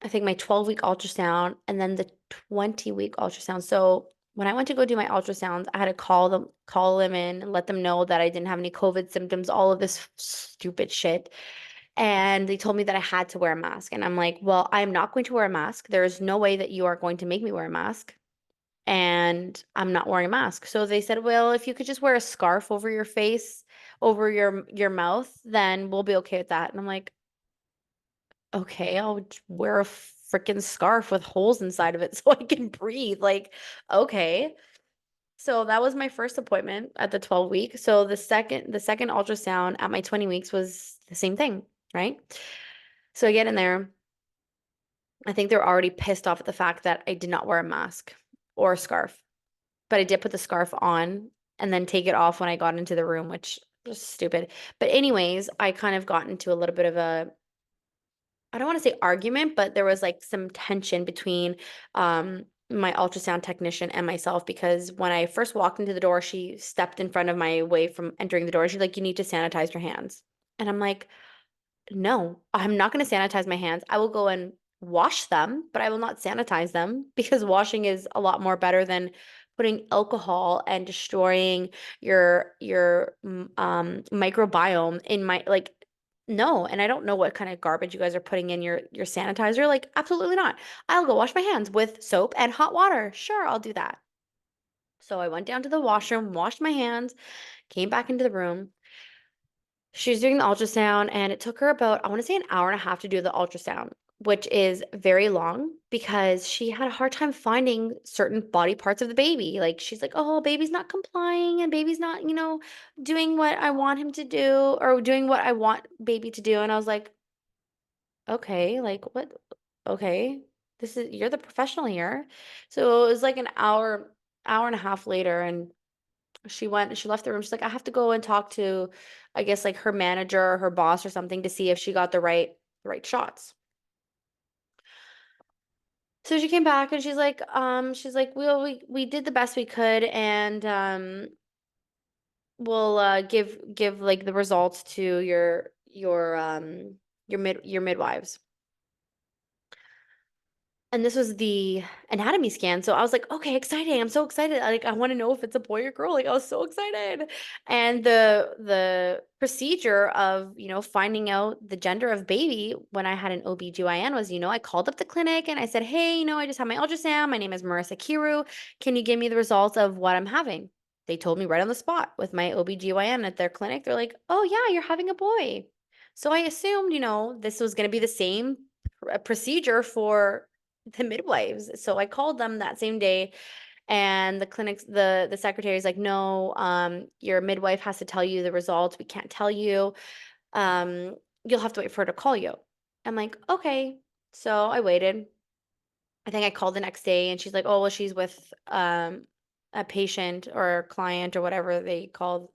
I think my 12-week ultrasound and then the 20-week ultrasound. So when I went to go do my ultrasounds, I had to call them in and let them know that I didn't have any COVID symptoms, all of this stupid shit. And they told me that I had to wear a mask. And I'm like, well, I'm not going to wear a mask. There is no way that you are going to make me wear a mask. And I'm not wearing a mask. So they said, well, if you could just wear a scarf over your face, over your mouth, then we'll be okay with that. And I'm like, okay, I'll wear a freaking scarf with holes inside of it so I can breathe. Like, okay. So that was my first appointment at the 12 week. So the second ultrasound at my 20 weeks was the same thing, right? So I get in there. I think they're already pissed off at the fact that I did not wear a mask or a scarf, but I did put the scarf on and then take it off when I got into the room, which was stupid. But anyways, I kind of got into a little bit of a, I don't want to say argument, but there was like some tension between my ultrasound technician and myself because when I first walked into the door, she stepped in front of my way from entering the door. She's like, you need to sanitize your hands. And I'm like, no, I'm not going to sanitize my hands. I will go and wash them, but I will not sanitize them because washing is a lot more better than putting alcohol and destroying your microbiome in my like no, and I don't know what kind of garbage you guys are putting in your sanitizer. Like absolutely not. I'll go wash my hands with soap and hot water. Sure, I'll do that. So I went down to the washroom, washed my hands, came back into the room. She was doing the ultrasound, and it took her about, I want to say, an hour and a half to do the ultrasound, which is very long because she had a hard time finding certain body parts of the baby. Like, she's like, oh, baby's not complying, and baby's not, doing what I want him to do or doing what I want baby to do. And I was like, okay, like, what? Okay, you're the professional here. So it was like an hour and a half later, and she left the room. She's like, I have to go and talk to, I guess, like her manager or her boss or something to see if she got the right shots. So she came back and she's like, well, we did the best we could, and we'll give like the results to your midwives. And this was the anatomy scan. So I was like, okay, exciting. I'm so excited. Like, I want to know if it's a boy or girl. Like, I was so excited. And the procedure of, finding out the gender of baby when I had an OBGYN was, I called up the clinic and I said, hey, I just had my ultrasound. My name is Marissa Kirou. Can you give me the results of what I'm having? They told me right on the spot with my OBGYN at their clinic. They're like, oh, yeah, you're having a boy. So I assumed, this was going to be the same procedure for the midwives. So I called them that same day, and the secretary is like, no, your midwife has to tell you the results. We can't tell you. You'll have to wait for her to call you. I'm like, okay. So I waited. I think I called the next day and she's like, oh, well, she's with a patient or a client or whatever they call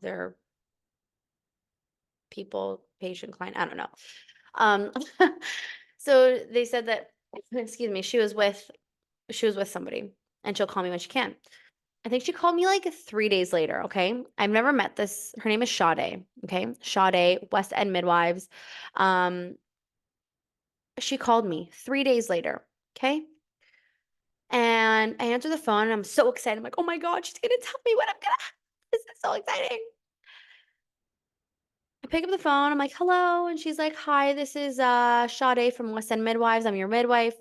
their people, patient, client, I don't know. Um, so they said that, excuse me, she was with somebody and she'll call me when she can. I think she called me like 3 days later. Okay. I've never met this. Her name is Sade. Okay. Sade, West End Midwives. Um, she called me 3 days later. Okay. And I answered the phone and I'm so excited. I'm like, oh my God, she's going to tell me what I'm going to. This is so exciting. I pick up the phone. I'm like, hello. And she's like, hi, this is Sade from West End Midwives. I'm your midwife.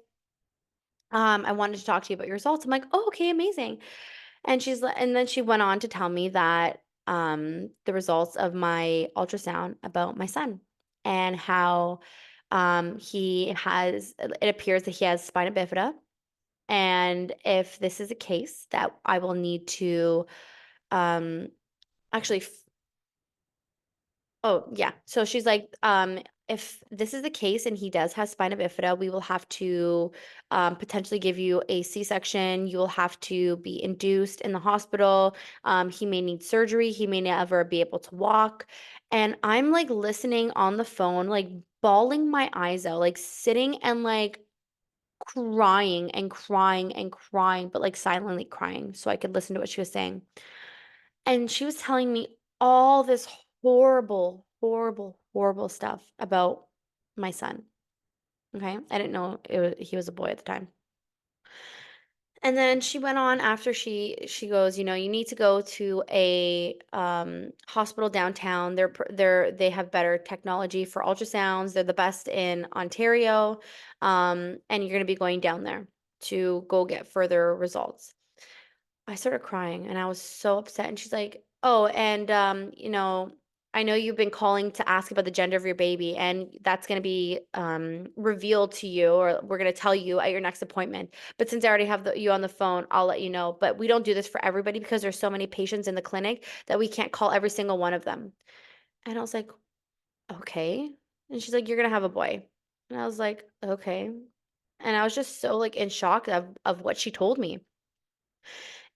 I wanted to talk to you about your results. I'm like, oh, okay, amazing. And then she went on to tell me that the results of my ultrasound about my son and how it appears that he has spina bifida. And if this is a case, that I will need to um, actually Oh, yeah. So she's like, if this is the case and he does have spina bifida, we will have to potentially give you a C-section. You will have to be induced in the hospital. He may need surgery. He may never be able to walk. And I'm like listening on the phone, like bawling my eyes out, like sitting and like crying and crying and crying, but like silently crying so I could listen to what she was saying. And she was telling me all this horrible, horrible, horrible stuff about my son. Okay. I didn't know he was a boy at the time. And then she went on after she goes, you need to go to a hospital downtown. They have better technology for ultrasounds. They're the best in Ontario. And you're gonna be going down there to go get further results. I started crying and I was so upset. And she's like, "Oh, and I know you've been calling to ask about the gender of your baby, and that's going to be revealed to you, or we're going to tell you at your next appointment. But since I already have you on the phone, I'll let you know. But we don't do this for everybody because there's so many patients in the clinic that we can't call every single one of them." And I was like, "Okay." And she's like, "You're going to have a boy." And I was like, "Okay." And I was just so like in shock of what she told me.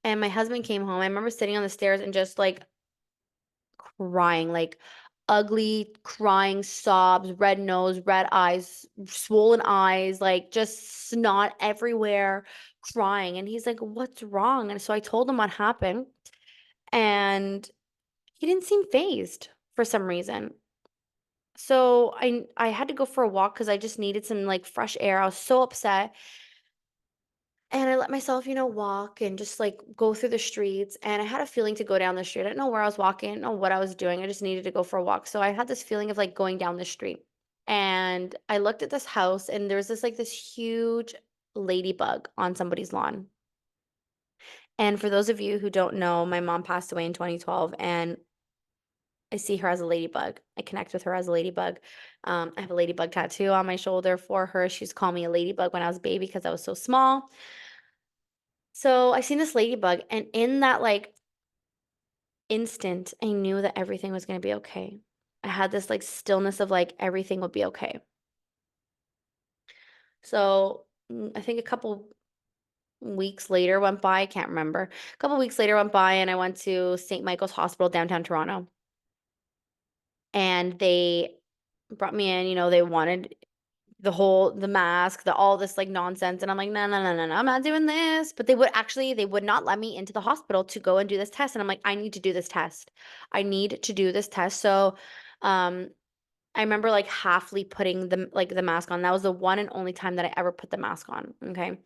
And my husband came home. I remember sitting on the stairs and just like crying, like ugly crying sobs, red nose, red eyes, swollen eyes, like just snot everywhere, crying. And he's like, "What's wrong?" And so I told him what happened, and he didn't seem phased for some reason. So I had to go for a walk because I just needed some like fresh air. I was so upset. And I let myself, walk and just like go through the streets. And I had a feeling to go down the street. I didn't know where I was walking, I didn't know what I was doing. I just needed to go for a walk. So I had this feeling of like going down the street. And I looked at this house and there was this huge ladybug on somebody's lawn. And for those of you who don't know, my mom passed away in 2012 and I see her as a ladybug. I connect with her as a ladybug. I have a ladybug tattoo on my shoulder for her. She's called me a ladybug when I was a baby because I was so small. So I seen this ladybug, and in that like instant, I knew that everything was gonna be okay. I had this like stillness of like everything would be okay. So I think a couple weeks later went by. I can't remember. A couple weeks later went by, and I went to St. Michael's Hospital downtown Toronto, and they brought me in. They wanted the mask, all this like nonsense. And I'm like, no, no, no, no, no, I'm not doing this. But they would not let me into the hospital to go and do this test. And I'm like, I need to do this test. I need to do this test. So, um, I remember like halfly putting the mask on. That was the one and only time that I ever put the mask on. Okay.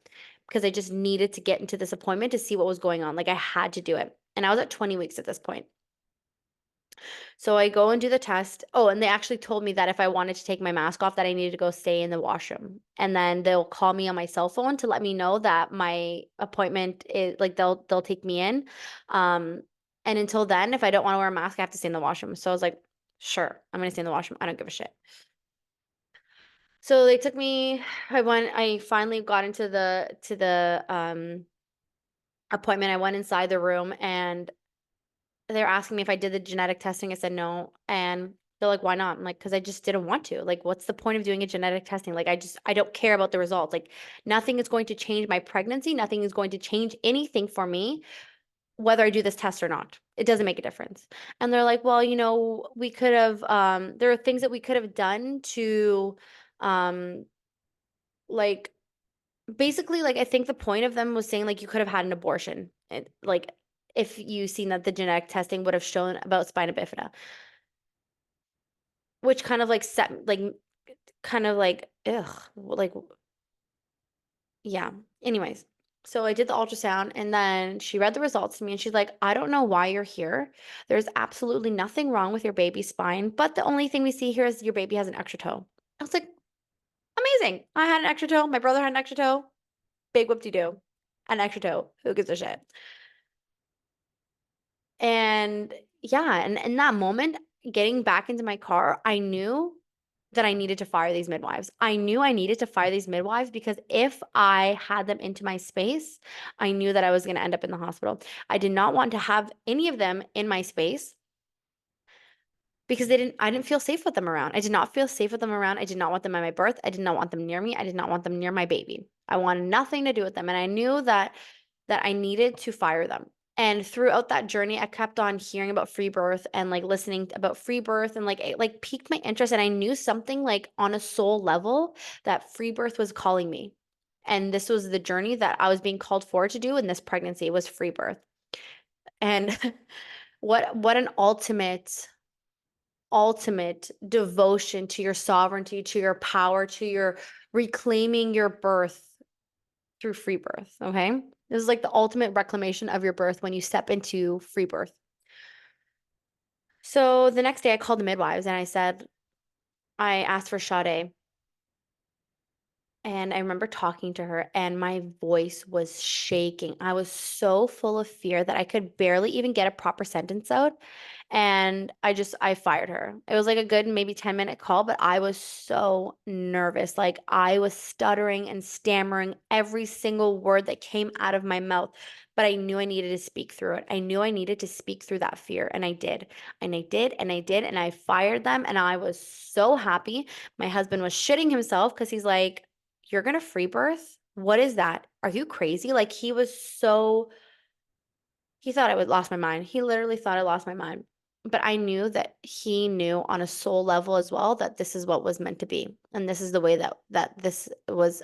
Because I just needed to get into this appointment to see what was going on. Like I had to do it. And I was at 20 weeks at this point. So I go and do the test. Oh, and they actually told me that if I wanted to take my mask off, that I needed to go stay in the washroom. And then they'll call me on my cell phone to let me know that my appointment is like they'll take me in. Um, and until then, if I don't want to wear a mask, I have to stay in the washroom. So I was like, sure, I'm gonna stay in the washroom. I don't give a shit. So they took me, I finally got into the appointment. I went inside the room and they're asking me if I did the genetic testing. I said no. And they're like, why not? I'm like, because I just didn't want to. Like, what's the point of doing a genetic testing? Like, I don't care about the results. Like, nothing is going to change my pregnancy. Nothing is going to change anything for me, whether I do this test or not. It doesn't make a difference. And they're like, well, we could have, there are things that we could have done to, um, like, basically, like, I think the point of them was saying, like, you could have had an abortion. Like, if you seen that the genetic testing would have shown about spina bifida, which kind of like set, like, kind of like, ugh, like, yeah. Anyways, so I did the ultrasound and then she read the results to me and she's like, I don't know why you're here. There's absolutely nothing wrong with your baby's spine, but the only thing we see here is your baby has an extra toe. I was like, amazing. I had an extra toe. My brother had an extra toe. Big whoop-de-doo. An extra toe. Who gives a shit? And yeah, and in that moment, getting back into my car, I knew that I needed to fire these midwives. I knew I needed to fire these midwives because if I had them into my space, I knew that I was going to end up in the hospital. I did not want to have any of them in my space because I didn't feel safe with them around. I did not feel safe with them around. I did not want them at my birth. I did not want them near me. I did not want them near my baby. I wanted nothing to do with them. And I knew that I needed to fire them. And throughout that journey, I kept on hearing about free birth and like listening about free birth, and like it like piqued my interest. And I knew something like on a soul level that free birth was calling me. And this was the journey that I was being called forward to do in this pregnancy, was free birth. And what an ultimate devotion to your sovereignty, to your power, to your reclaiming your birth through free birth. Okay. This is like the ultimate reclamation of your birth when you step into free birth. So the next day I called the midwives and I asked for Sade. And I remember talking to her and my voice was shaking. I was so full of fear that I could barely even get a proper sentence out. And I fired her. It was like a good maybe 10-minute call, but I was so nervous. Like I was stuttering and stammering every single word that came out of my mouth. But I knew I needed to speak through it. I knew I needed to speak through that fear. And I did. And I did. And I did. And I fired them. And I was so happy. My husband was shitting himself because he's like, "You're gonna free birth? What is that? Are you crazy?" Like he thought I would lost my mind. He literally thought I lost my mind. But I knew that he knew on a soul level as well that this is what was meant to be. And this is the way that this was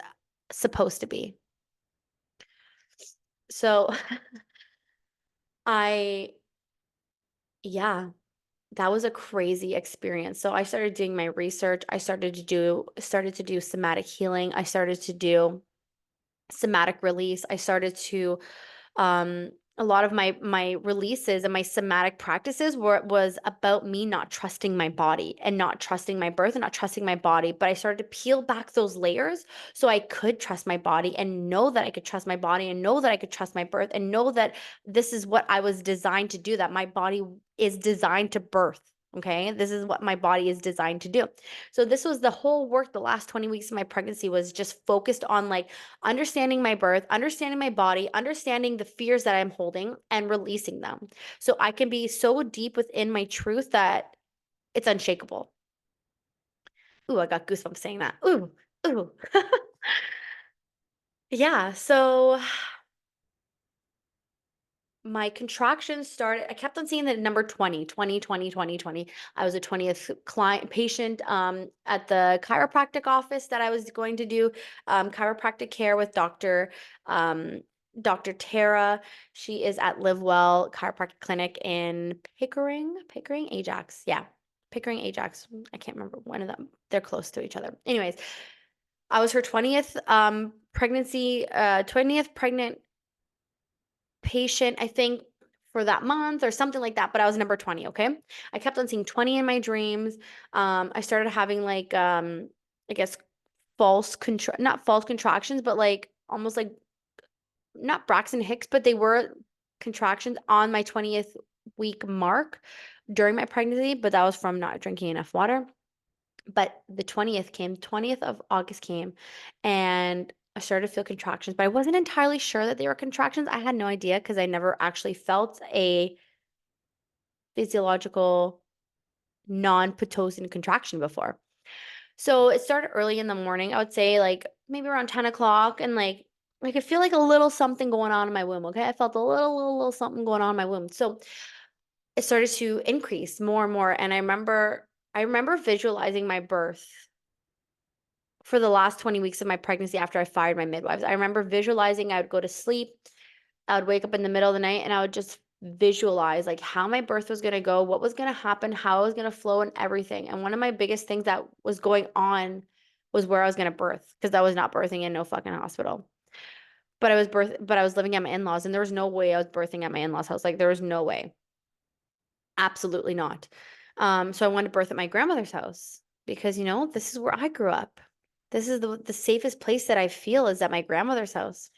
supposed to be. So I yeah, that was a crazy experience. So I started doing my research. I started to do somatic healing. I started to do somatic release. I started to a lot of my releases and my somatic practices was about me not trusting my body and not trusting my birth and not trusting my body. But I started to peel back those layers so I could trust my body and know that I could trust my body and know that I could trust my birth and know that this is what I was designed to do, that my body is designed to birth. Okay, this is what my body is designed to do. So this was the whole work. The last 20 weeks of my pregnancy was just focused on like understanding my birth, understanding my body, understanding the fears that I'm holding and releasing them. So I can be so deep within my truth that it's unshakable. Ooh, I got goosebumps saying that. Ooh, ooh. Yeah, so my contractions started. I kept on seeing the number 20, 20, 20, 20, 20. I was a 20th client patient at the chiropractic office that I was going to do chiropractic care with um, Dr. Tara. She is at Live Well Chiropractic Clinic in Pickering, Ajax. Yeah, Pickering, Ajax. I can't remember one of them. They're close to each other. Anyways, I was her 20th pregnancy, 20th pregnant patient, I think, for that month or something like that, but I was number 20, okay? I kept on seeing 20 in my dreams. I started having like I guess not false contractions, but like almost like not Braxton Hicks, but they were contractions on my 20th week mark during my pregnancy, but that was from not drinking enough water. But the 20th of August came, and I started to feel contractions, but I wasn't entirely sure that they were contractions. I had no idea because I never actually felt a physiological non-Pitocin contraction before. So it started early in the morning. I would say like maybe around 10 o'clock, and like I could feel like a little something going on in my womb. Okay. I felt a little something going on in my womb. So it started to increase more and more. And I remember visualizing my birth for the last 20 weeks of my pregnancy after I fired my midwives. I remember visualizing I would go to sleep, I would wake up in the middle of the night, and I would just visualize like how my birth was going to go, what was going to happen, how I was going to flow, and everything. And one of my biggest things that was going on was where I was going to birth, because I was not birthing in no fucking hospital. But I was living at my in-laws, and there was no way I was birthing at my in-laws house. Like there was no way. Absolutely not. So I wanted to birth at my grandmother's house because, this is where I grew up. This is the safest place that I feel is at my grandmother's house.